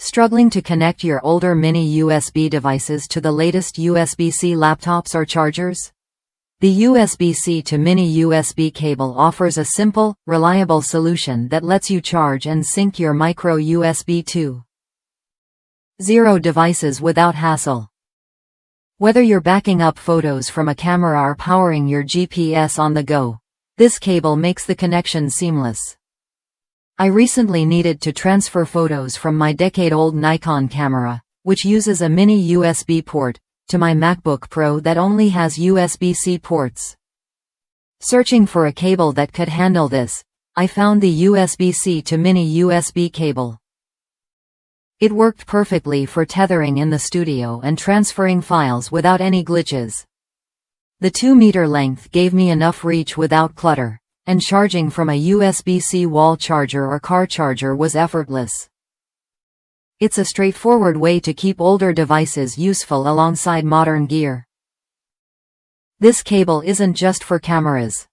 Struggling to connect your older mini USB devices to the latest USB-C laptops or chargers? The USB-C to mini USB cable offers a simple, reliable solution that lets you charge and sync your micro USB 2.0 devices without hassle. Whether you're backing up photos from a camera or powering your GPS on the go, this cable makes the connection seamless. I recently needed to transfer photos from my decade-old Nikon camera, which uses a mini USB port, to my MacBook Pro that only has USB-C ports. Searching for a cable that could handle this, I found the USB-C to mini USB cable. It worked perfectly for tethering in the studio and transferring files without any glitches. The 2-meter length gave me enough reach without clutter, and charging from a USB-C wall charger or car charger was effortless. It's a straightforward way to keep older devices useful alongside modern gear. This cable isn't just for cameras.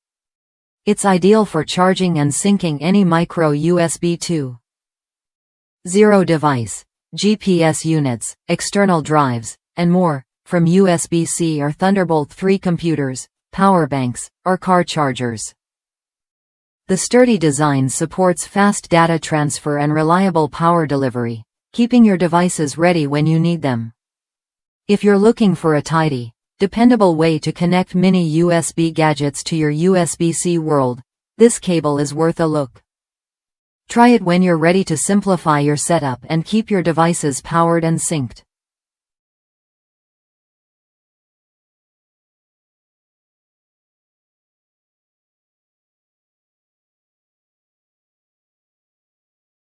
It's ideal for charging and syncing any micro USB 2.0 device, GPS units, external drives, and more, from USB-C or Thunderbolt 3 computers, power banks, or car chargers. The sturdy design supports fast data transfer and reliable power delivery, keeping your devices ready when you need them. If you're looking for a tidy, dependable way to connect mini USB gadgets to your USB-C world, this cable is worth a look. Try it when you're ready to simplify your setup and keep your devices powered and synced.